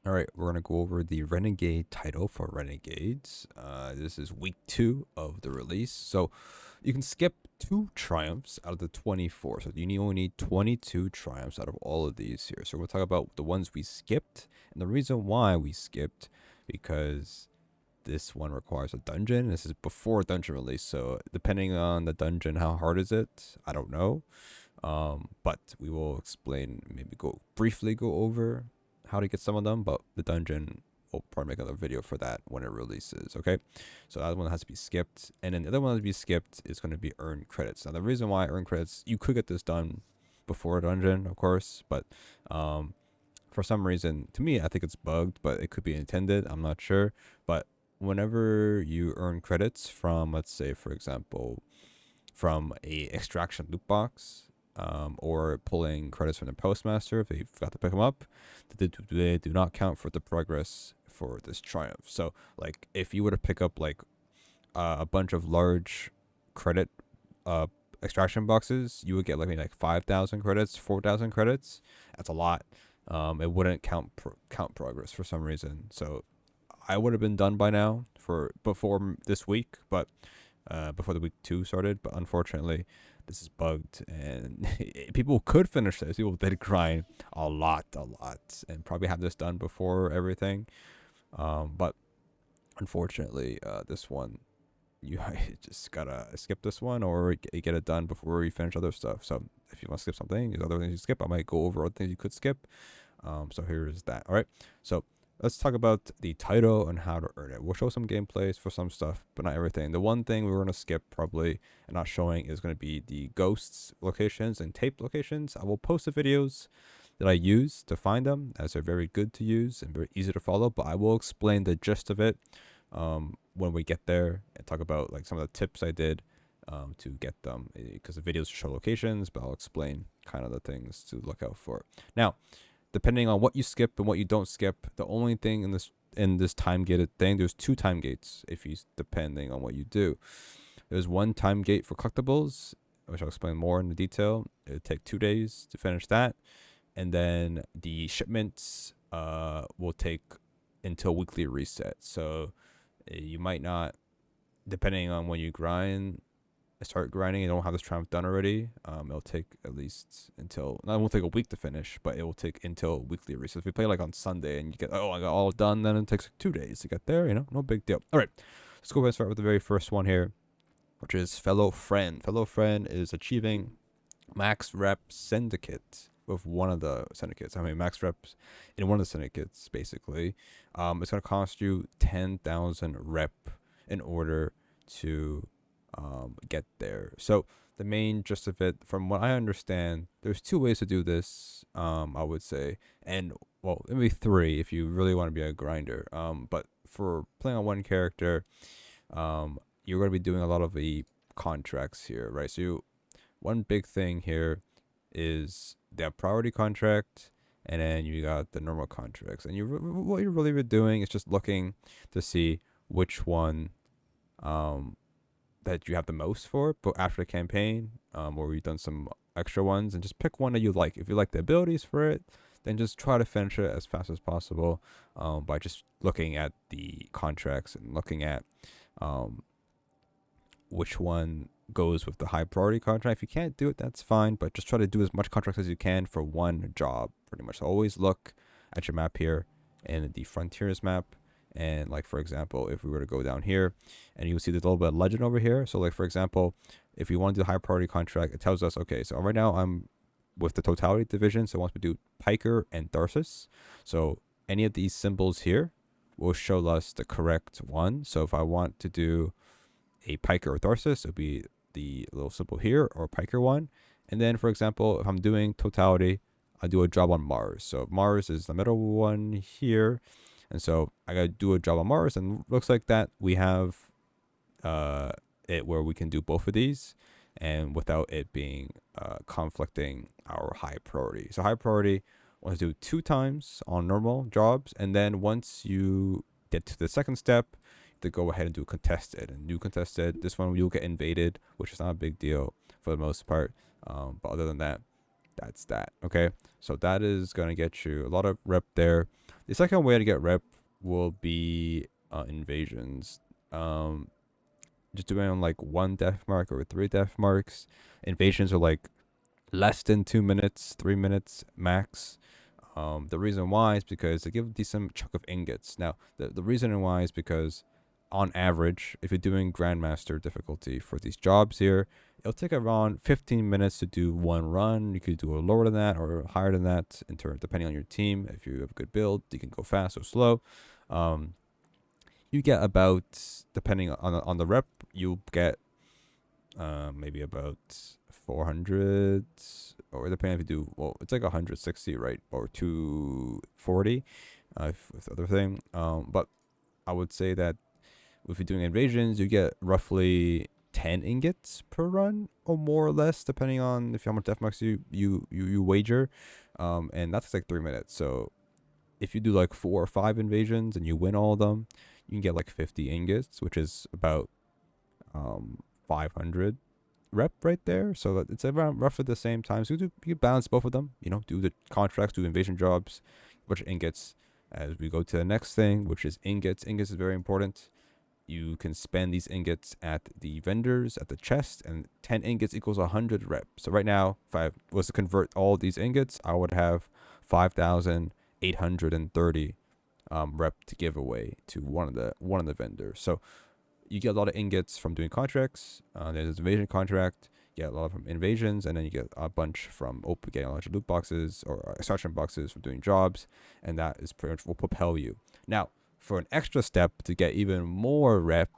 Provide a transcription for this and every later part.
All right, we're gonna go over the Renegade title for Renegades. This is week 2 of the release, so you can skip 2 triumphs out of the 24. So you only need 22 triumphs out of all of these here. So we'll talk about the ones we skipped and the reason why we skipped, because this one requires a dungeon. This is before dungeon release, so depending on the dungeon, how hard is it? I don't know. But we will explain, maybe briefly go over how to get some of them, but the dungeon, we'll probably make another video for that when it releases. Okay, so that one has to be skipped, and then the other one to be skipped is going to be earned credits. Now the reason why earned credits, you could get this done before a dungeon, of course, but for some reason, to me, I think it's bugged, but it could be intended. I'm not sure. But whenever you earn credits from, let's say, for example, from a extraction loot box, or pulling credits from the postmaster if they forgot to pick them up, they do not count for the progress for this triumph. So, like, if you were to pick up like a bunch of large credit extraction boxes, you would get like maybe like 5,000 credits, 4,000 credits. That's a lot. It wouldn't count progress for some reason. So I would have been done by now for before this week, but before the week 2 started. But unfortunately, this is bugged, and people could finish this. People did grind a lot, and probably have this done before everything. But unfortunately, this one, you just gotta skip this one or get it done before you finish other stuff. So if you want to skip something, there's other things you skip. I might go over other things you could skip. So here's that. All right. So let's talk about the title and how to earn it. We'll show some gameplays for some stuff, but not everything. The one thing we're going to skip probably and not showing is going to be the ghosts locations and tape locations. I will post the videos that I use to find them, as they're very good to use and very easy to follow, but I will explain the gist of it when we get there and talk about like some of the tips I did to get them, because the videos show locations, but I'll explain kind of the things to look out for. Now, depending on what you skip and what you don't skip, the only thing in this time gated thing, there's 2 time gates if you depending on what you do. There's one time gate for collectibles, which I'll explain more in the detail. It'll take 2 days to finish that, and then the shipments will take until weekly reset. So you might not, depending on when you start grinding, you don't have this triumph done already. It'll take at least until, it won't take a week to finish, but it will take until weekly reset. If you play like on Sunday and you get, I got all done, then it takes like 2 days to get there, no big deal. All right, let's go ahead and start with the very first one here, which is Fellow Friend. Fellow Friend is achieving max rep syndicate with one of the syndicates. I mean, max reps in one of the syndicates, basically. It's going to cost you 10,000 rep in order to get there. So the main gist of it, from what I understand, there's 2 ways to do this, I would say, and well, maybe 3 if you really want to be a grinder. But for playing on one character, you're going to be doing a lot of the contracts here, right? So one big thing here is the priority contract, and then you got the normal contracts, and what you're really doing is just looking to see which one that you have the most for, but after the campaign, or we've done some extra ones, and just pick one that you like. If you like the abilities for it, then just try to finish it as fast as possible, by just looking at the contracts and looking at which one goes with the high priority contract. If you can't do it, that's fine, but just try to do as much contracts as you can for one job, pretty much. So always look at your map here and the Frontiers map. And like, for example, if we were to go down here and you see there's a little bit of legend over here. So like, for example, if we want to do the high priority contract, it tells us, okay, so right now I'm with the totality division. So once we do Piker and Tharsis, so any of these symbols here will show us the correct one. So if I want to do a Piker or Tharsis, it'll be the little symbol here, or Piker one. And then, for example, if I'm doing totality, I do a job on Mars. So Mars is the middle one here. And so I got to do a job on Mars, and looks like that we have it where we can do both of these and without it being conflicting our high priority. So high priority, want to do 2 times on normal jobs, and then once you get to the second step, to go ahead and do contested. And do contested, this one you'll get invaded, which is not a big deal for the most part. But other than that, That's that. Okay, so that is gonna get you a lot of rep there. The second way to get rep will be invasions. Just doing on like 1 death mark or 3 death marks. Invasions are like less than 2 minutes, 3 minutes max. The reason why is because they give a decent chunk of ingots. Now, the reason why is because on average, if you're doing Grandmaster difficulty for these jobs here, it'll take around 15 minutes to do 1 run. You could do a lower than that or higher than that in terms, depending on your team. If you have a good build, you can go fast or slow. You get about, depending on the rep, you'll get maybe about 400, or depending if you do, well, it's like 160, right, or 240 with the other thing. But I would say that if you're doing invasions, you get roughly 10 ingots per run, or more or less, depending on how much death marks you wager. And that's like 3 minutes. So if you do like 4 or 5 invasions and you win all of them, you can get like 50 ingots, which is about 500 rep right there. So that it's around roughly the same time. So you balance both of them. Do the contracts, do invasion jobs, bunch of ingots. As we go to the next thing, which is ingots. Ingots is very important. You can spend these ingots at the vendors, at the chest, and 10 ingots equals 100 rep. So right now, if I was to convert all these ingots, I would have 5,830 rep to give away to one of the vendors. So you get a lot of ingots from doing contracts. There's an invasion contract. You get a lot from invasions, and then you get a bunch from getting a lot of loot boxes or extraction boxes from doing jobs, and that is pretty much will propel you. Now, for an extra step to get even more rep,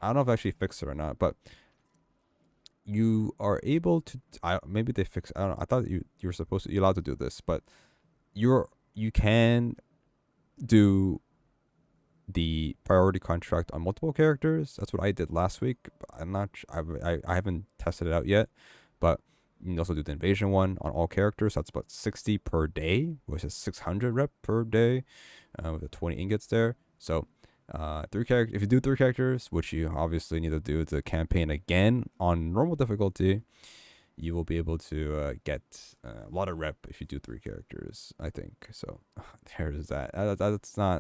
I don't know if I actually fixed it or not, but you are able to. Maybe they fix. I don't know. I thought you're allowed to do this, but you can do the priority contract on multiple characters. That's what I did last week. I'm not. I haven't tested it out yet, but you can also do the invasion one on all characters. That's about 60 per day, which is 600 rep per day, with the 20 ingots there. So, 3 characters. If you do 3 characters, which you obviously need to do the campaign again on normal difficulty, you will be able to get a lot of rep if you do 3 characters, I think. So there's that.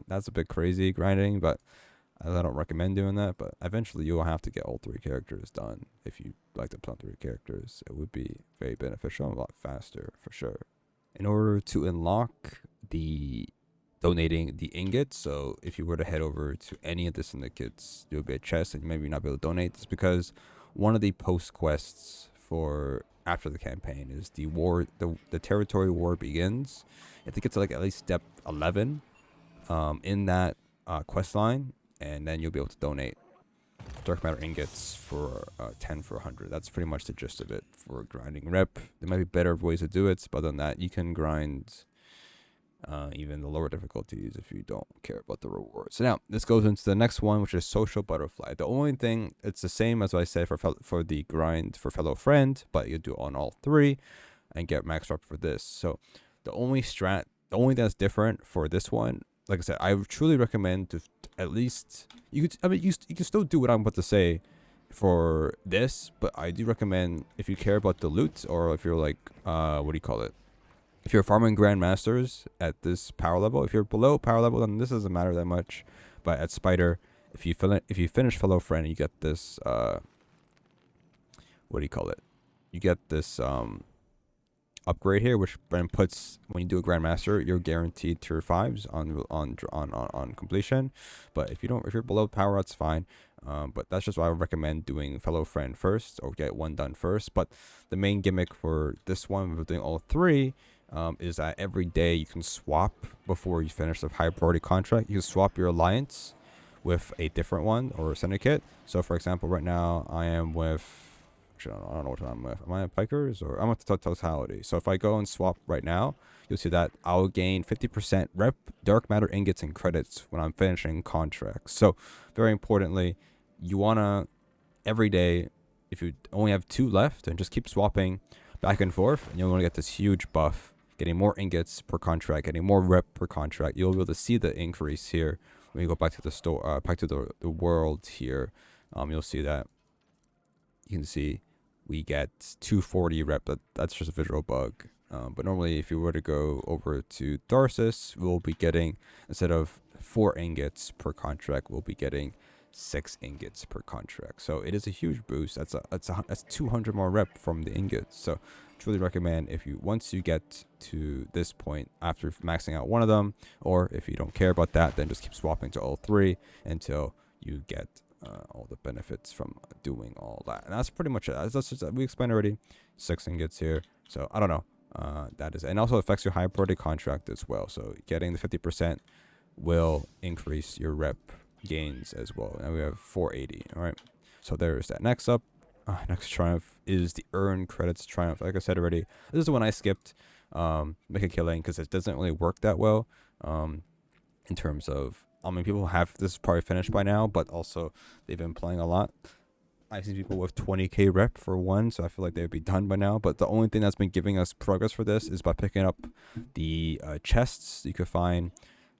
That's a bit crazy grinding, but I don't recommend doing that. But eventually you will have to get all 3 characters done if you like to play 3 characters. It would be very beneficial and a lot faster for sure. In order to unlock the donating the ingots, so if you were to head over to any of the syndicates, there will be a chest and you maybe not be able to donate. It's because one of the post quests for after the campaign is the war, the territory war begins. You have to get to like at least step 11 in that quest line, and then you'll be able to donate dark matter ingots for 10 for 100. That's pretty much the gist of it for grinding rep. There might be better ways to do it, but other than that, you can grind even the lower difficulties if you don't care about the rewards. So now this goes into the next one, which is social butterfly. The only thing, it's the same as what I said for the grind for fellow friend, but you do on all 3 and get max rep for this. So the only thing that's different for this one, like I said, I would truly recommend to at least you can still do what I'm about to say for this, but I do recommend if you care about the loot, or if you're like what do you call it, if you're farming Grandmasters at this power level. If you're below power level, then this doesn't matter that much. But at Spider, if you finish Fellow Friend, you get this what do you call it? You get this upgrade here, which then puts, when you do a Grandmaster, you're guaranteed tier 5s on completion. But if you're below power, that's fine. But that's just why I would recommend doing Fellow Friend first, or get one done first. But the main gimmick for this one, with doing all 3, is that every day you can swap before you finish the high priority contract. You can swap your alliance with a different one or a syndicate. So for example, right now I am with, actually, I don't know what I'm with. Am I at Pikers, or I'm with Totality? So if I go and swap right now, you'll see that I'll gain 50% rep, dark matter ingots, and credits when I'm finishing contracts. So very importantly, you wanna every day, if you only have 2 left, and just keep swapping back and forth, and you'll want to get this huge buff, getting more ingots per contract, getting more rep per contract. You'll be able to see the increase here when you go back to the store, back to the world here. You'll see that you can see we get 240 rep. That's just a visual bug. But normally, if you were to go over to Tharsis, we'll be getting, instead of 4 ingots per contract, we'll be getting 6 ingots per contract. So it is a huge boost. That's 200 more rep from the ingots. So truly recommend, if you once you get to this point after maxing out one of them, or if you don't care about that, then just keep swapping to all 3 until you get all the benefits from doing all that. And that's pretty much it. That's just, we explained already. 6 ingots here. So I don't know. That is, and also affects your high priority contract as well. So getting the 50% will increase your rep gains as well. And we have 480. All right. So there's that. Next up, next triumph is the earn credits triumph. Like I said already, this is the one I skipped. Make a killing, because it doesn't really work that well. In terms of, I mean, people have this probably finished by now, but also they've been playing a lot. I've seen people with 20k rep for one, so I feel like they'd be done by now. But the only thing that's been giving us progress for this is by picking up the chests you could find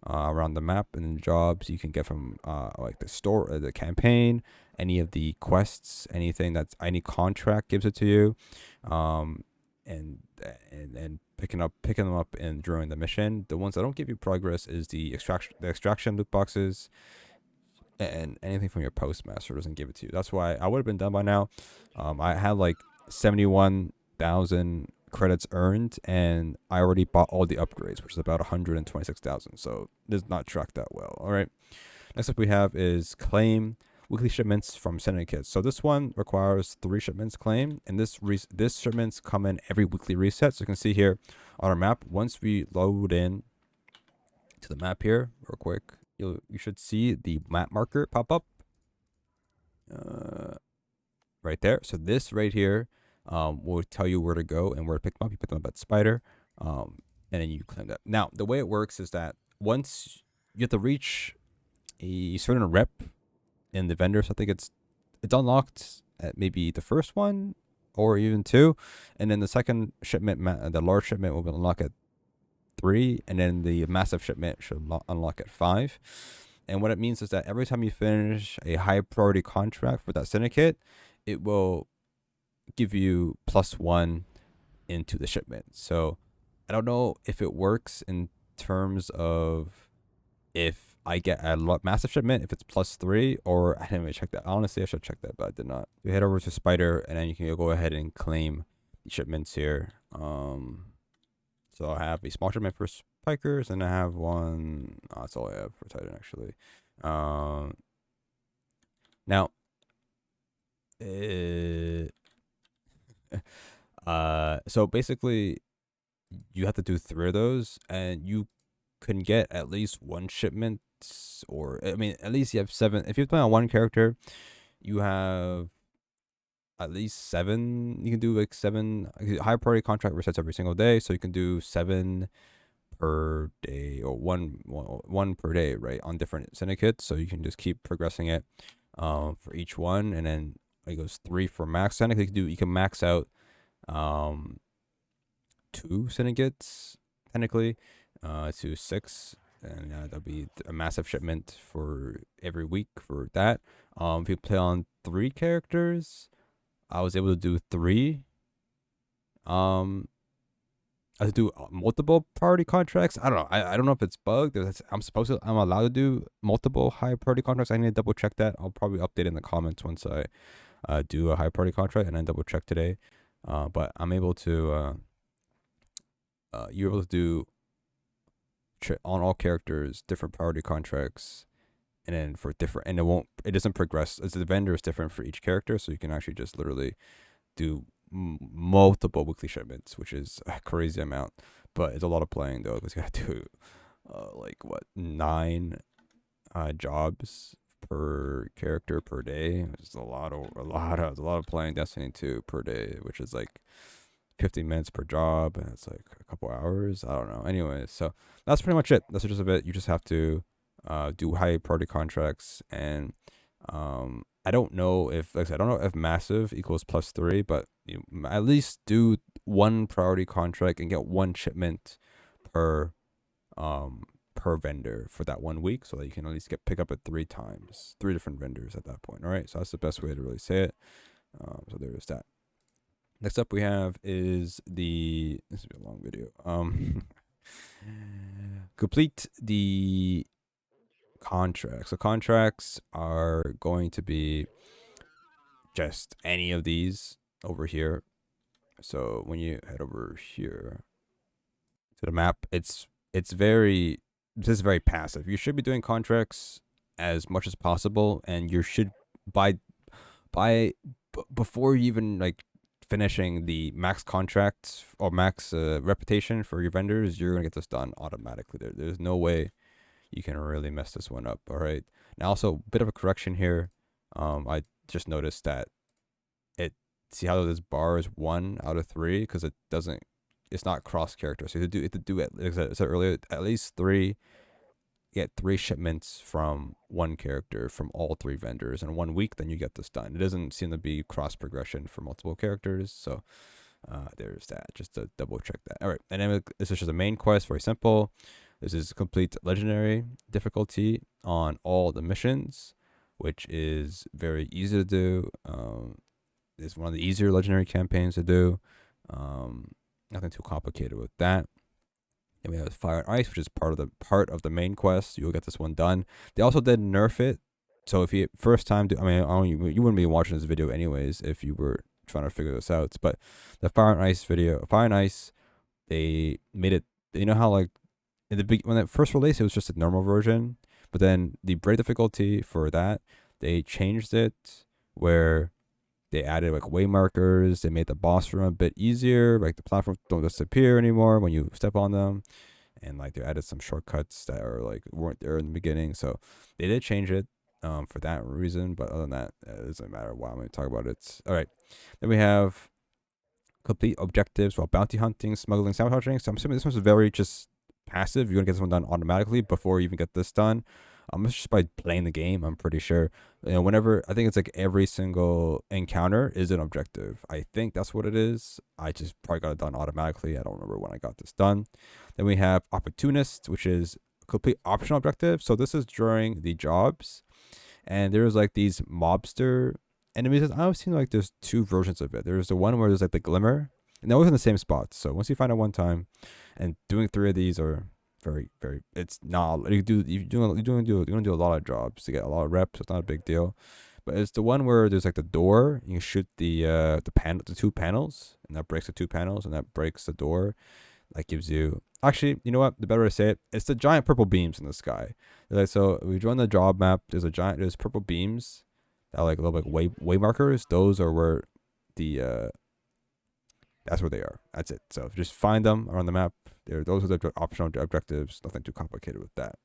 around the map, and jobs you can get from like the store, the campaign, any of the quests, anything that's any contract gives it to you, and picking them up and during the mission. The ones that don't give you progress is the extraction loot boxes. And anything from your postmaster doesn't give it to you. That's why I would have been done by now. I had like 71,000 credits earned, and I already bought all the upgrades, which is about 126,000. So it does not track that well. All right. Next up we have is claim weekly shipments from syndicates. So this one requires 3 shipments claim, and this shipments come in every weekly reset. So you can see here on our map, once we load in to the map here real quick, you should see the map marker pop up right there. So this right here will tell you where to go and where to pick them up. You pick them up at Spider, and then you claim that. Now, the way it works is that once you have to reach a certain rep in the vendor, so I think it's unlocked at maybe the first one or even 2, and then the second shipment, the large shipment, will be unlocked at 3, and then the massive shipment should unlock at 5. And what it means is that every time you finish a high priority contract for that syndicate, it will give you +1 into the shipment. So I don't know if it works in terms of if I get a massive shipment, if it's +3, or I didn't really check that. Honestly, I should check that, but I did not. You head over to Spider, and then you can go ahead and claim the shipments here. So I have a small shipment for Pikers, and I have one. That's all I have for Titan, actually. Now, so basically, you have to do 3 of those, and you can get at least 1 shipment, or I mean, at least you have 7. If you're playing on 1 character, you have at least 7. You can do like 7 high priority contract resets every single day, so you can do 7 per day, or one per day, right, on different syndicates. So you can just keep progressing it for each one, and then it goes 3 for max. Technically, you can max out 2 syndicates technically to 6, and that'll be a massive shipment for every week for that. If you play on 3 characters, I was able to do 3. I had to do multiple priority contracts. I don't know. I don't know if it's bugged. I'm allowed to do multiple high priority contracts. I need to double check that. I'll probably update in the comments once I do a high priority contract, and then double check today. But I'm able to. You're able to do on all characters different priority contracts, and then for different, and it doesn't progress as the vendor is different for each character, so you can actually just literally do multiple weekly shipments, which is a crazy amount, but it's a lot of playing though, because you gotta do 9 jobs per character per day. It's a lot of playing Destiny 2 per day, which is like 15 minutes per job, and it's like a couple hours. I don't know. Anyways, so that's pretty much it. That's just a bit. You just have to do high priority contracts, and I don't know if, like I said, I don't know if massive equals +3, but you at least do 1 priority contract and get 1 shipment per vendor for that 1 week, so that you can at least pick up at 3 times, 3 different vendors at that point. All right, so that's the best way to really say it. So there's that. Next up we have is the, this is a long video. Complete the contracts. So contracts are going to be just any of these over here. So when you head over here to the map, this is very passive. You should be doing contracts as much as possible, and you should by before you even like finishing the max contracts or max reputation for your vendors, you're gonna get this done automatically. There's no way you can really mess this one up. All right. Now, also, bit of a correction here. I just noticed that see how this bar is 1 out of 3 because it's not cross character. So you have to do it, like I said earlier, at least 3. Get 3 shipments from one character from all 3 vendors in 1 week. Then you get this done. It doesn't seem to be cross progression for multiple characters. So there's that. Just to double check that. All right. And then this is just a main quest. Very simple. This is complete legendary difficulty on all the missions, which is very easy to do. It's one of the easier legendary campaigns to do. Nothing too complicated with that. And we have Fire and Ice, which is part of the main quest. You'll get this one done. They also did nerf it, so if you first time do, you wouldn't be watching this video anyways if you were trying to figure this out. But the Fire and Ice video, Fire and Ice, they made it. You know how like when it first released, it was just a normal version, but then the brave difficulty for that, they changed it where they added like way markers. They made the boss room a bit easier. Like the platforms don't disappear anymore when you step on them, and like they added some shortcuts that are like weren't there in the beginning. So they did change it for that reason. But other than that, it doesn't matter why I'm going to talk about it. All right, then we have complete objectives while bounty hunting, smuggling, sabotaging. So I'm assuming this one's very just passive. You're gonna get this one done automatically before you even get this done. It's just by playing the game, I'm pretty sure. Whenever, I think it's like every single encounter is an objective. I think that's what it is. I just probably got it done automatically. I don't remember when I got this done. Then we have Opportunist, which is complete optional objective. So this is during the jobs, and there's like these mobster enemies. I've seen like there's 2 versions of it. There's the one where there's like the glimmer, and they're always in the same spots. So once you find it one time, and doing 3 of these are very, very, it's not, you're gonna do a lot of jobs to get a lot of reps. So it's not a big deal. But it's the one where there's like the door, you shoot the 2 panels, and that breaks the 2 panels, and that breaks the door. That gives you, actually, you know what, the better way to say it, it's the giant purple beams in the sky. Like, so we join the job map, there's purple beams that like little like way markers. Those are where that's where they are. That's it. So just find them around the map. Those are the optional objectives. Nothing too complicated with that.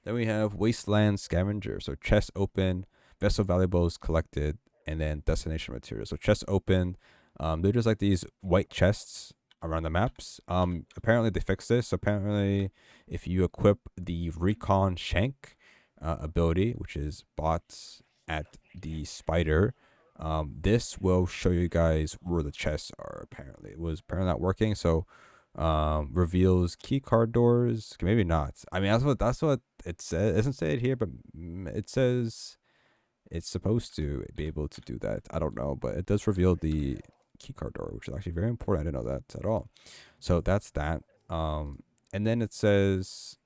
Then we have Wasteland Salvager. So chest open, vessel valuables collected, and then destination materials. So chest open, they're just like these white chests around the maps. Apparently they fixed this. So apparently, if you equip the Recon Shank ability, which is bought at the Spider, this will show you guys where the chests are. Apparently it was apparently not working, so reveals key card doors. Maybe not. I mean, that's what it says. It doesn't say it here, but it says it's supposed to be able to do that. I don't know, but it does reveal the key card door, which is actually very important. I didn't know that at all. So that's that. And then it says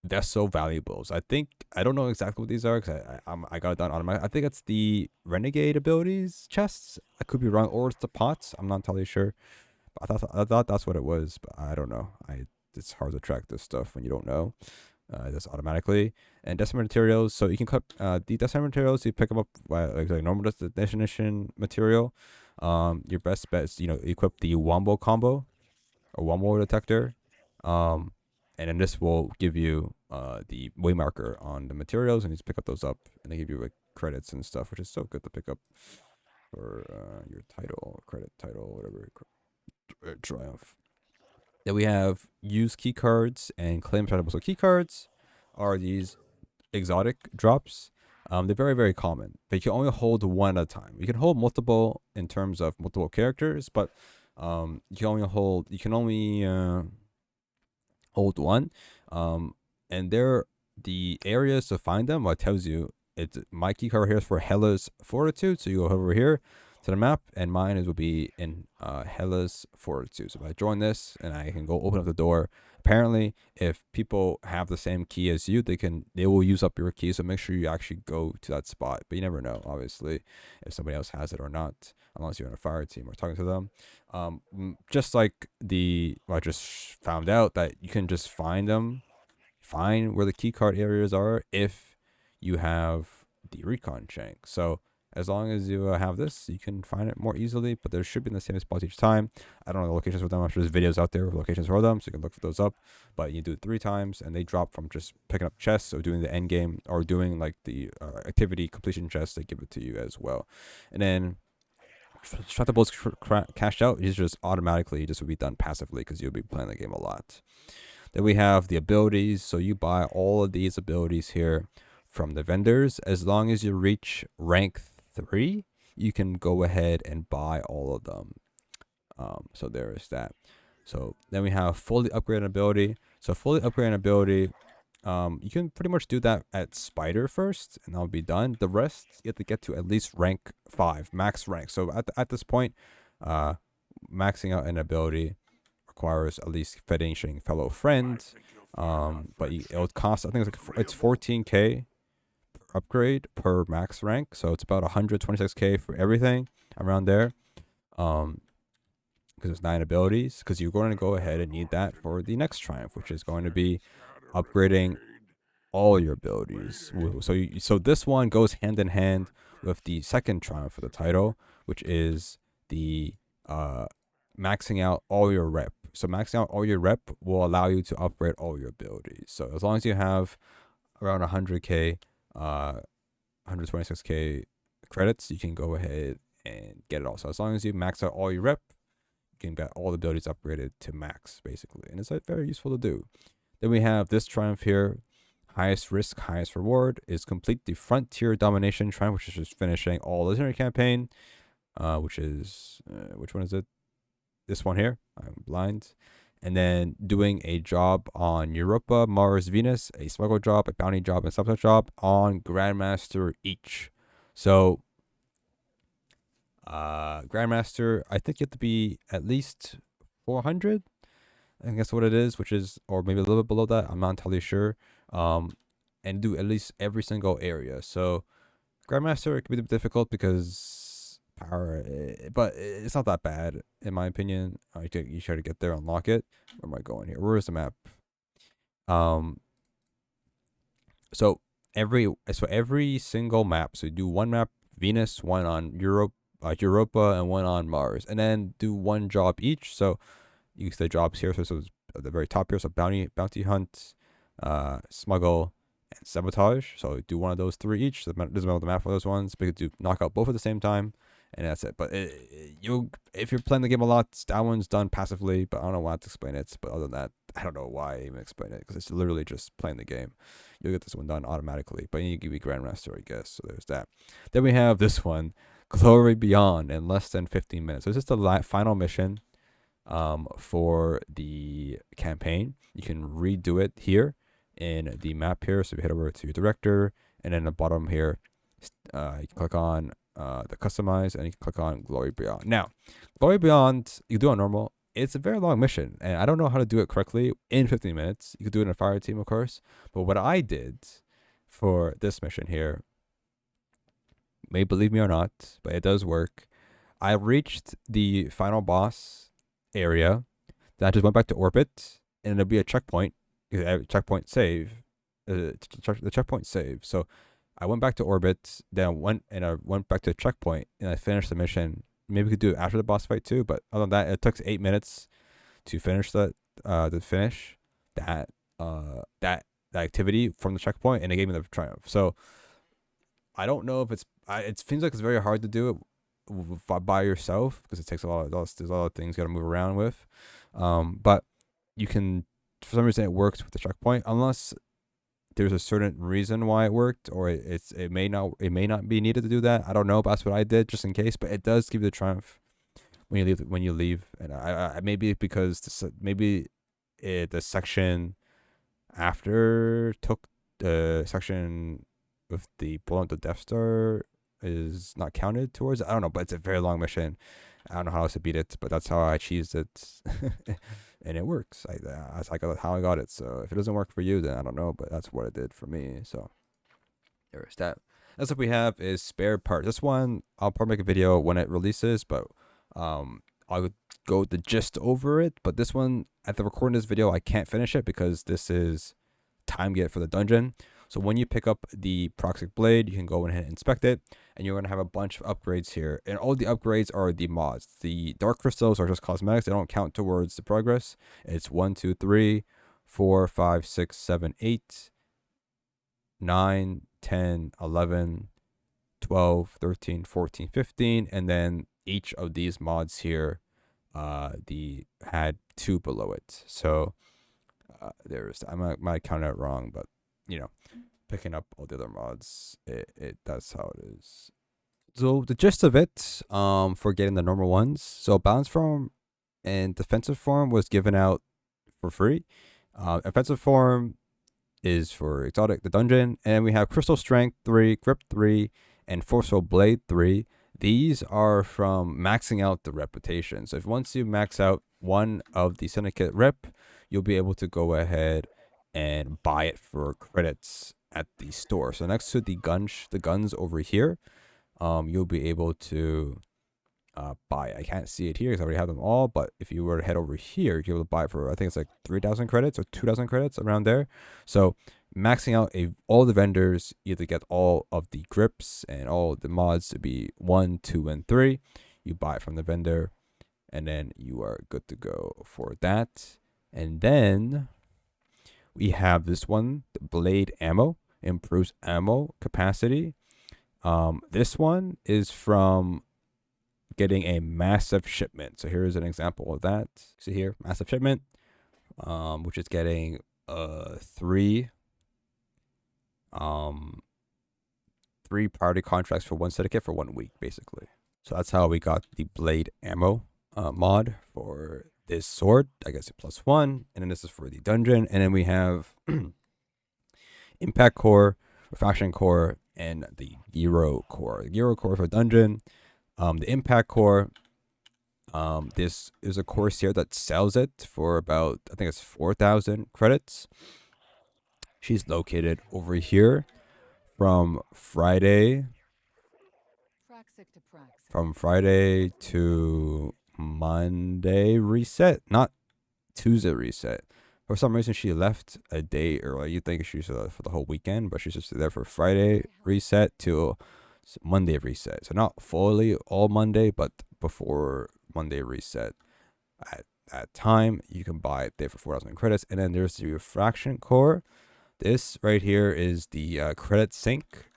vessel valuables. I don't know exactly what these are because I got it done automatically. I think it's the Renegade abilities chests. I could be wrong, or it's the pots. I'm not entirely sure. But I thought that's what it was, but I don't know. It's hard to track this stuff when you don't know. This automatically. And decimal materials. So you can cut the decimal materials. You pick them up like normal destination material. Your best bet is equip the wombo combo or wombo detector. And then this will give you the way marker on the materials, and you just pick up those up, and they give you like credits and stuff, which is so good to pick up for your title, credit title, whatever, triumph. Then we have use key cards and claim titles. So key cards are these exotic drops. They're very, very common, but you can only hold one at a time. You can hold multiple in terms of multiple characters, but you can only hold one. And the areas to find them, what it tells you it's my key card here is for Hellas Fortitude. So you go over here to the map, and mine will be in Hellas Fortitude. So if I join this, and I can go open up the door. Apparently, if people have the same key as you, they will use up your key. So make sure you actually go to that spot. But you never know, obviously, if somebody else has it or not, unless you're on a fire team or talking to them. Just like I just found out that you can just find where the key card areas are if you have the recon shank. So as long as you have this, you can find it more easily, but there should be in the same spots each time. I don't know the locations for them. I'm sure there's videos out there with locations for them, so you can look for those up. But you do it 3 times, and they drop from just picking up chests or doing the end game or doing like the activity completion chests. They give it to you as well. And then Collectables cashed out is just automatically just will be done passively because you'll be playing the game a lot. Then we have the abilities. So you buy all of these abilities here from the vendors. As long as you reach rank 3, you can go ahead and buy all of them. So there is that. So then we have fully upgraded ability. So fully upgraded ability, you can pretty much do that at Spider first, and that'll be done. The rest, you have to get to at least rank 5, max rank. So at this point, maxing out an ability requires at least finishing Fellow Friend. But it would cost, I think it's 14k per upgrade per max rank. So it's about 126k for everything around there. Because there's 9 abilities. Because you're going to go ahead and need that for the next triumph, which is going to be upgrading all your abilities. So this one goes hand in hand with the second triumph for the title, which is the maxing out all your rep. So maxing out all your rep will allow you to upgrade all your abilities. So as long as you have around 100k, 126k credits, you can go ahead and get it all. So as long as you max out all your rep, you can get all the abilities upgraded to max, basically. And it's very useful to do. Then we have this triumph here. Highest risk, highest reward is complete the Frontier Domination triumph, which is just finishing all legendary campaign. Which is which one is it? This one here. I'm blind. And then doing a job on Europa, Mars, Venus, a smuggle job, a bounty job, and sabotage job on Grandmaster each. So Grandmaster, I think you have to be at least 400. I think that's what it is, which is, or maybe a little bit below that. I'm not entirely sure. And do at least every single area. So Grandmaster, it could be a bit difficult because power, but it's not that bad in my opinion. You try to get there, unlock it. Where am I going here? Where is the map? So every single map. So you do one map Venus, one on Europa, and one on Mars, and then do one job each. So you use the jobs here. So it's at the very top here. So bounty hunt, smuggle, and sabotage. So do one of those 3 each. Doesn't matter the map for those ones, but you do knock out both at the same time, and that's it. But if you're playing the game a lot, that one's done passively. But I don't know why to explain it. But other than that, I don't know why I even explain it, because it's literally just playing the game. You'll get this one done automatically. But you need to be Grandmaster, I guess. So there's that. Then we have this one, Glory Beyond, in less than 15 minutes. So it's just the final mission for the campaign. You can redo it here in the map here. So if you head over to your director, and then the bottom here, you can click on the customize, and you can click on Glory Beyond. Now, Glory Beyond, you do on normal. It's a very long mission, and I don't know how to do it correctly in 15 minutes. You could do it in a fire team, of course. But what I did for this mission here, may believe me or not, but it does work. I reached the final boss area. Then I just went back to orbit, and there'll be a checkpoint. Checkpoint save. The checkpoint save. So I went back to orbit, then I went back to the checkpoint, and I finished the mission. Maybe we could do it after the boss fight too, but other than that, it took 8 minutes to finish that activity from the checkpoint, and it gave me the triumph. So I don't know if it seems like it's very hard to do it by yourself, because it takes there's a lot of things you got to move around with. But you can, for some reason, it works with the checkpoint, unless there's a certain reason why it worked, or it may not be needed to do that. I don't know, but that's what I did just in case. But it does give you the triumph when you leave. And I maybe because the section after took the section with the blowing up the Death Star is not counted towards it. I don't know, but it's a very long mission. I don't know how else to beat it, but that's how I cheesed it. And it works. That's how I got it. So if it doesn't work for you, then I don't know, but that's what it did for me. So there's that. Next up we have is spare part. This one I'll probably make a video when it releases, but I'll go the gist over it. But this one, at the recording this video, I can't finish it because this is Timegate for the dungeon. So when you pick up the Proxic Blade, you can go ahead and inspect it, and you're going to have a bunch of upgrades here. And all the upgrades are the mods. The Dark Crystals are just cosmetics. They don't count towards the progress. It's 1, 2, 3, 4, 5, 6, 7, 8, 9, 10, 11, 12, 13, 14, 15. And then each of these mods here, had 2 below it. So I might count it wrong, but you know, picking up all the other mods, that's how it is. So the gist of it, for getting the normal ones, so balance form and defensive form was given out for free. Offensive form is for exotic, the dungeon, and we have crystal strength 3, grip 3, and forceful blade 3. These are from maxing out the reputation. So if once you max out one of the syndicate rep, you'll be able to go ahead and buy it for credits at the store. So next to the guns over here, you'll be able to buy it. I can't see it here because I already have them all, but if you were to head over here, you're able to buy it for, I think it's like 3,000 credits or 2,000 credits, around there. So maxing out all the vendors, you have to get all of the grips and all the mods to be 1, 2, and 3. You buy it from the vendor, and then you are good to go for that. And then we have this one, the blade ammo, improves ammo capacity. This one is from getting a massive shipment. So here's an example of that. See here, massive shipment, which is getting 3 priority contracts for 1 syndicate for 1 week, basically. So that's how we got the blade ammo mod for this sword. I guess it +1, and then this is for the dungeon. And then we have impact core, refraction core, and the gyro core. The gyro core for dungeon. The impact core, this is a course here that sells it for about, I think it's 4,000 credits. She's located over here from Friday to Monday reset, not Tuesday reset. For some reason, she left a day early. You think she's for the whole weekend, but she's just there for Friday reset to Monday reset. So not fully all Monday, but before Monday reset. At that time, you can buy it there for 4,000 credits. And then there's the refraction core. This right here is the credit sink,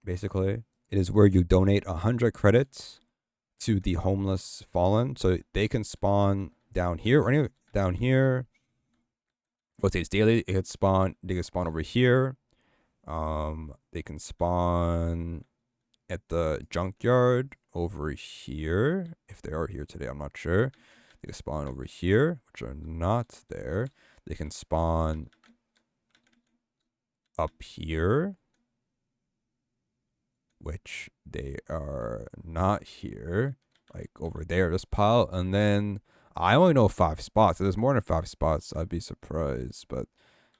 basically. It is where you donate 100 credits to the homeless fallen, so they can spawn down here or anywhere down here. Rotates daily. They can spawn over here. They can spawn at the junkyard over here. If they are here today, I'm not sure. They can spawn over here, which are not there. They can spawn up here, which they are not here, like over there, this pile. And then I only know 5 spots. If there's more than 5 spots, I'd be surprised. But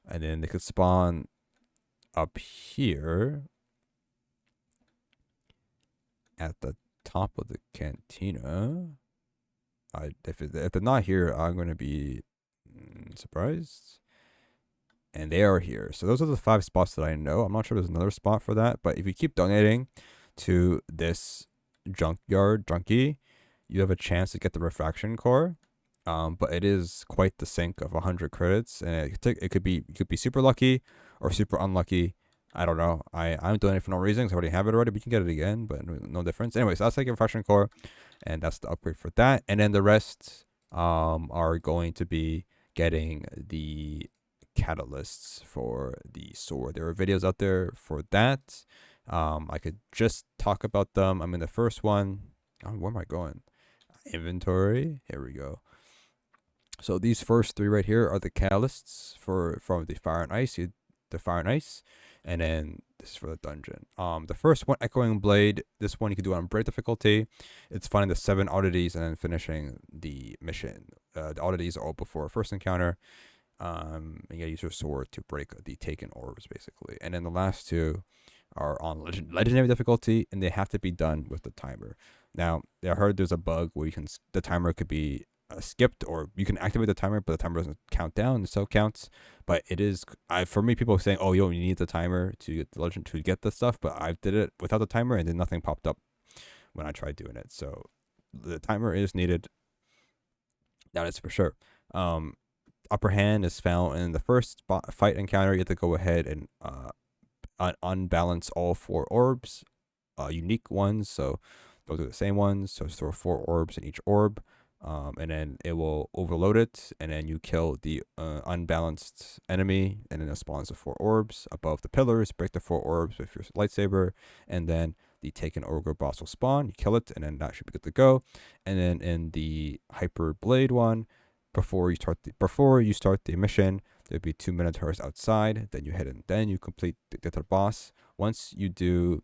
and then they could spawn up here at the top of the cantina. If they're not here, I'm gonna be surprised. And they are here. So those are the 5 spots that I know. I'm not sure there's another spot for that, but if you keep donating to this junkie, you have a chance to get the refraction core. But it is quite the sink of 100 credits, and it could be super lucky or super unlucky. I don't know. I'm doing it for no reason because I already have it already, but you can get it again, but no difference. Anyways, that's like a refraction core, and that's the upgrade for that. And then the rest are going to be getting the catalysts for the sword. There are videos out there for that. I could just talk about them. I'm in the first one. Where am I going? Inventory. Here we go. So these first 3 right here are the catalysts from the fire and ice. The fire and ice, and then this is for the dungeon. The first one, Echoing Blade. This one you can do on break difficulty. It's finding the 7 oddities and then finishing the mission. The oddities are all before first encounter. You gotta use your sword to break the taken orbs, basically. And then the last 2 are on legendary difficulty, and they have to be done with the timer. Now, I heard there's a bug where the timer could be skipped, or you can activate the timer, but the timer doesn't count down. It still counts, but it is. For me, people are saying, "Oh, you need the timer to get the legend to get the stuff," but I did it without the timer, and then nothing popped up when I tried doing it. So the timer is needed. That is for sure. Upper hand is found in the first fight encounter. You have to go ahead and unbalance all 4 orbs, unique ones. So those are the same ones. So throw 4 orbs in each orb, and then it will overload it, and then you kill the unbalanced enemy, and then it spawns the 4 orbs above the pillars. Break the 4 orbs with your lightsaber, and then the taken ogre boss will spawn. You kill it, and then that should be good to go. And then in the hyper blade one, before you start the mission, there'll be 2 minotaurs outside. Then you hit it, then you complete the boss. Once you do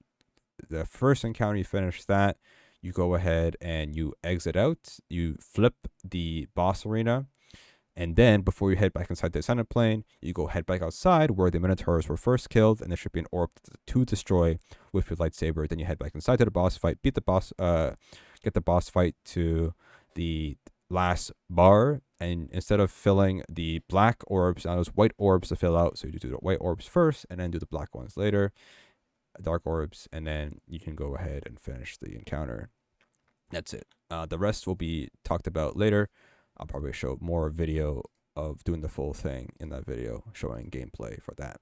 the first encounter, you finish that, you go ahead and you exit out. You flip the boss arena, and then before you head back inside the ascendant plane, you go head back outside where the minotaurs were first killed, and there should be an orb to destroy with your lightsaber. Then you head back inside to the boss fight, beat the boss, get the boss fight to the last bar, and instead of filling the black orbs, now there's white orbs to fill out, so you do the white orbs first and then do the black ones later, dark orbs, and then you can go ahead and finish the encounter. That's it. The rest will be talked about later. I'll probably show more video of doing the full thing in that video, showing gameplay for that.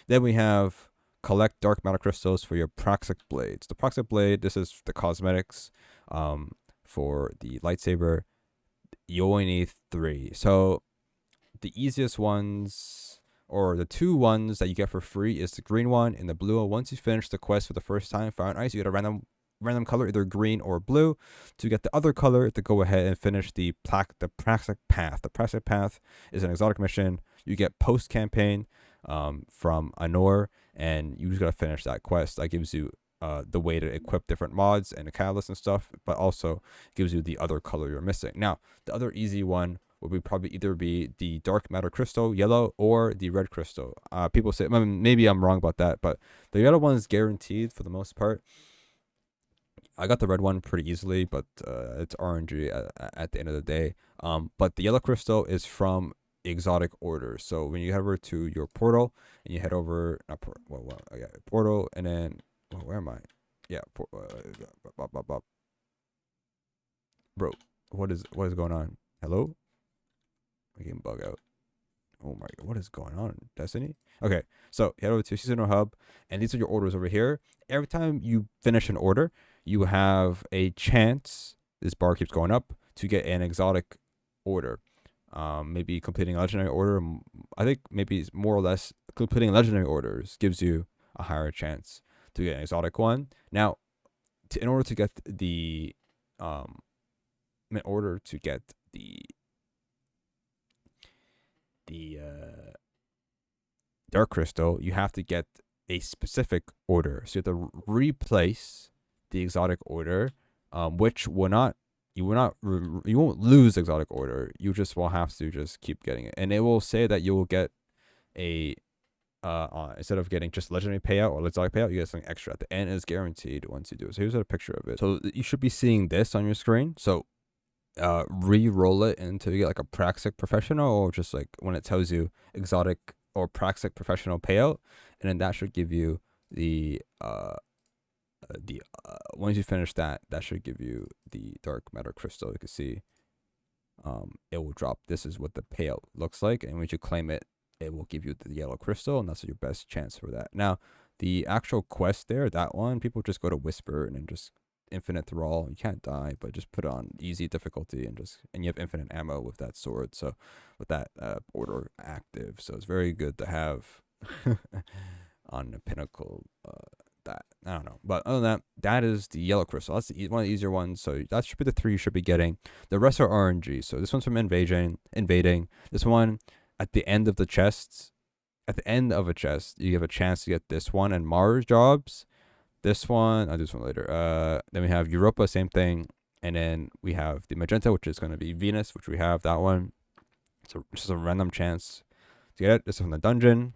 Then we have collect dark matter crystals for your Praxic blades. The Praxic blade, this is the cosmetics for the lightsaber. You only need 3. So the easiest ones, or the 2 ones that you get for free, is the green one and the blue one. Once you finish the quest for the first time, Fire and Ice, you get a random color, either green or blue. To get the other color, to go ahead and finish the Praxic path. The Praxic path is an exotic mission. You get post campaign from Anor, and you just gotta finish that quest. That gives you the way to equip different mods and the catalyst and stuff, but also gives you the other color you're missing. Now, the other easy one would be probably either be the dark matter crystal, yellow, or the red crystal. People say, maybe I'm wrong about that, but the yellow one is guaranteed for the most part. I got the red one pretty easily, but it's RNG at the end of the day. But the yellow crystal is from exotic orders. So when you head over to your portal and you head over, portal, and then where am I? Yeah, bro, what is going on? Hello? I'm getting bug out. Oh my god, what is going on? Destiny? Okay, so head over to Seasonal Hub, and these are your orders over here. Every time you finish an order, you have a chance, this bar keeps going up, to get an exotic order. Maybe completing a legendary order. I think maybe more or less completing legendary orders gives you a higher chance to get an exotic one. Now, in order to get the dark crystal, you have to get a specific order. So you have to replace the exotic order, which you won't lose exotic order. You just will have to just keep getting it, and it will say that you will get a instead of getting just legendary payout or exotic payout, you get something extra at the end. It's guaranteed once you do it. So here's a picture of it. So you should be seeing this on your screen. So re-roll it until you get like a Praxic professional, or just like when it tells you exotic or Praxic professional payout, and then that should give you the once you finish that should give you the dark matter crystal. You can see it will drop. This is what the payout looks like, and when you claim it, it will give you the yellow crystal, and that's your best chance for that. Now, the actual quest there, that one, people just go to Whisper and then just infinite thrall. You can't die, but just put on easy difficulty, and you have infinite ammo with that sword. So with that order active, so it's very good to have on the pinnacle. That I don't know, but other than that is the yellow crystal. That's one of the easier ones. So that should be the 3 you should be getting. The rest are RNG. So this one's from invading. This one at the end of the chests, at the end of a chest, you have a chance to get this one and Mars jobs. This one, I'll do this one later. Then we have Europa, same thing. And then we have the magenta, which is going to be Venus, which we have that one. So it's just a random chance to get it. This is from the dungeon.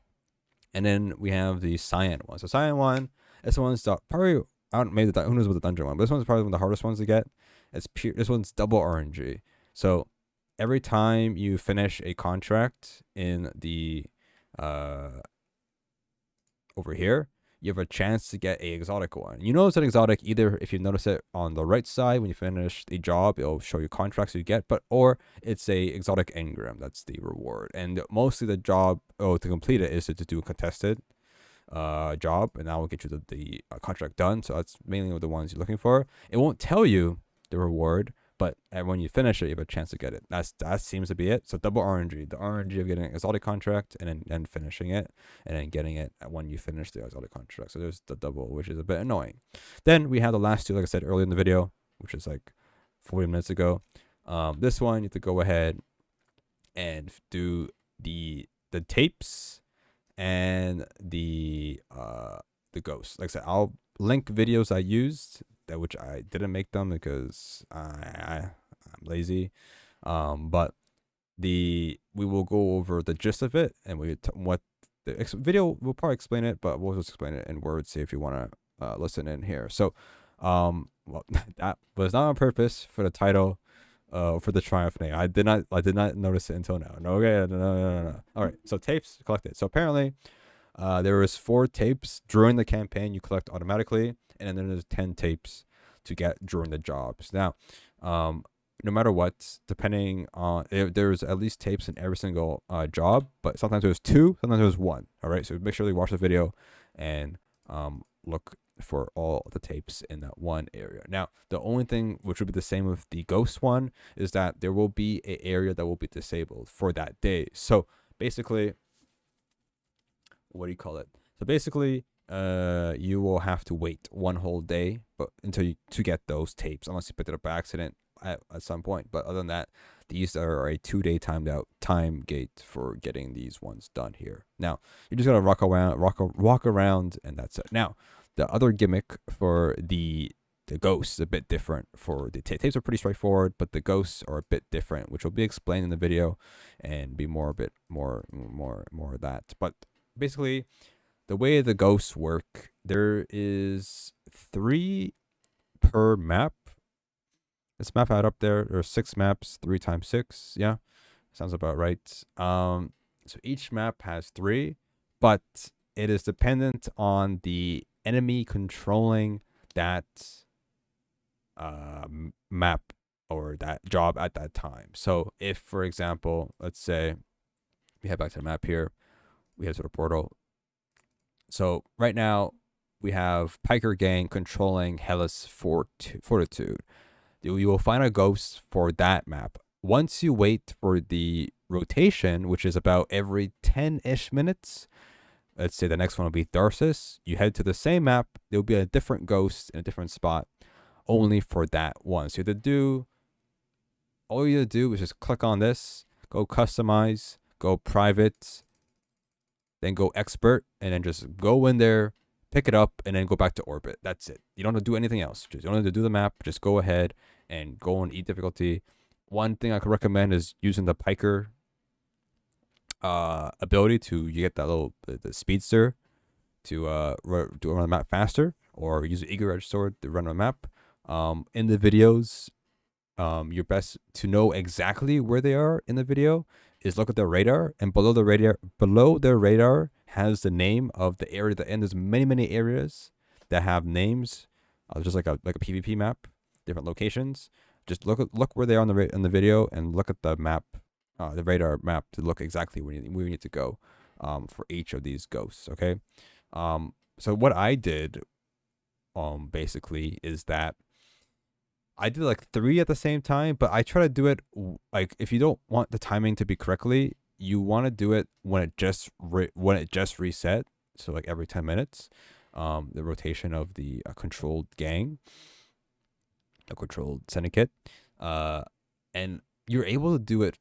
And then we have the Cyan one. So Cyan one, this one's probably, I don't, maybe who knows what the dungeon one, but this one's probably one of the hardest ones to get. It's pure, this one's double RNG. So every time you finish a contract in the, over here, you have a chance to get a exotic one. You know it's an exotic either if you notice it on the right side when you finish the job, it'll show you contracts you get, or it's a exotic engram. That's the reward. And mostly the job to complete it is to do a contested job, and that will get you the contract done. So that's mainly the ones you're looking for. It won't tell you the reward, but when you finish it, you have a chance to get it. That seems to be it. So double RNG, the RNG of getting an exotic contract and then finishing it, and then getting it when you finish the exotic contract. So there's the double, which is a bit annoying. Then we have the last two, like I said earlier in the video, which is like 40 minutes ago. This one, you have to go ahead and do the tapes and the ghosts. Like I said, I'll link videos I used, which I didn't make them because I'm lazy. But we will go over the gist of it, and what the video will probably explain it, but we'll just explain it in words. See if you want to listen in here. So, well, that was not on purpose for the title, for the triumph name. I did not notice it until now. No, okay, no. All right. So tapes collected. So apparently, there was 4 tapes during the campaign you collect automatically, and then there's 10 tapes to get during the jobs. Now, no matter what, depending on, there's at least tapes in every single job, but sometimes there's 2, sometimes there's 1. All right, so make sure you watch the video and look for all the tapes in that one area. Now, the only thing which would be the same with the ghost one is that there will be an area that will be disabled for that day. So basically, what do you call it? So basically, you will have to wait one whole day, but to get those tapes, unless you picked it up by accident at some point. But other than that, these are a 2-day timed out time gate for getting these ones done here. Now, you're just gonna walk around, and that's it. Now, the other gimmick for the ghosts is a bit different. For the tapes are pretty straightforward, but the ghosts are a bit different, which will be explained in the video and be a bit more of that. But basically, the way the ghosts work, there is 3 per map. This map had up there. There are 6 maps, 3 times 6. Yeah, sounds about right. So each map has 3, but it is dependent on the enemy controlling that map or that job at that time. So if, for example, let's say we head back to the map here, we have sort of portal. So right now we have Piker Gang controlling Hellas Fortitude. You will find a ghost for that map. Once you wait for the rotation, which is about every 10-ish minutes, let's say the next one will be Tharsis, you head to the same map, there'll be a different ghost in a different spot, only for that one. So all you have to do is just click on this, go customize, go private, then go expert, and then just go in there, pick it up, and then go back to orbit. That's it. You don't have to do anything else. You don't have to do the map. Just go ahead and go on E difficulty. One thing I could recommend is using the Piker ability you get that little the speedster to run the map faster, or use the Eagle Edge sword to run the map. In the videos, your best to know exactly where they are in the video is look at their radar, and below their radar has the name of the area that there's many areas that have names, just like a PvP map, different locations. Just look where they are in the video, and look at the map, the radar map, to look exactly where you need to go for each of these ghosts. Okay, so what I did basically is that I did like 3 at the same time, but I try to do it like, if you don't want the timing to be correctly, you want to do it when it just reset. So like every 10 minutes, the rotation of the controlled gang, a controlled syndicate, and you're able to do it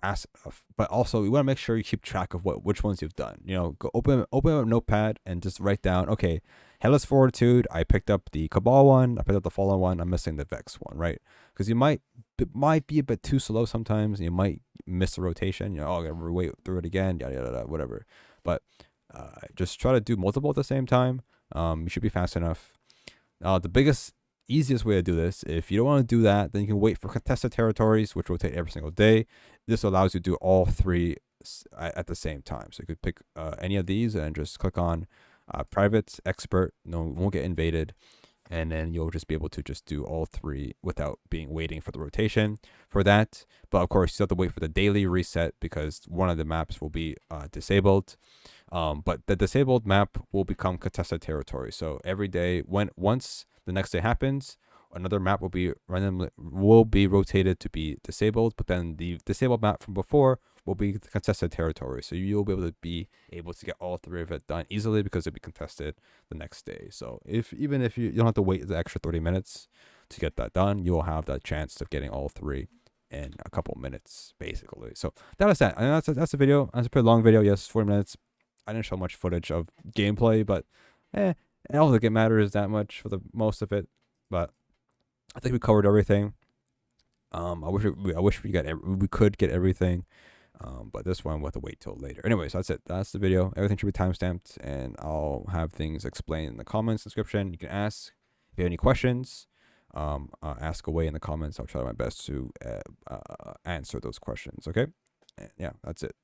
fast enough. But also, you want to make sure you keep track of which ones you've done. You know, go open up a notepad and just write down, okay, Headless Fortitude, I picked up the Cabal one, I picked up the Fallen one, I'm missing the Vex one, right? Because it might be a bit too slow sometimes, and you might miss the rotation. You know, oh, I gotta wait through it again, yada yada yada, whatever. But just try to do multiple at the same time. You should be fast enough. The biggest, easiest way to do this, if you don't want to do that, then you can wait for contested territories, which rotate every single day. This allows you to do all three at the same time. So you could pick any of these and just click on private, expert, no, won't get invaded, and then you'll just be able to just do all three without waiting for the rotation for that. But of course, you still have to wait for the daily reset because one of the maps will be disabled. But the disabled map will become contested territory. So every day, once the next day happens, another map will be rotated to be disabled. But then the disabled map from before will be the contested territory. So you'll be able to get all three of it done easily because it'll be contested the next day. So even if you don't have to wait the extra 30 minutes to get that done, you'll have that chance of getting all three in a couple minutes, basically. So that was that. And that's the video. That's a pretty long video. Yes, 40 minutes. I didn't show much footage of gameplay, but I don't think it matters that much for the most of it. But I think we covered everything. I wish we could get everything, but this one we'll have to wait till later. Anyways, that's it. That's the video. Everything should be timestamped, and I'll have things explained in the comments description. You can ask if you have any questions. Ask away in the comments. I'll try my best to answer those questions. Okay. And yeah, that's it.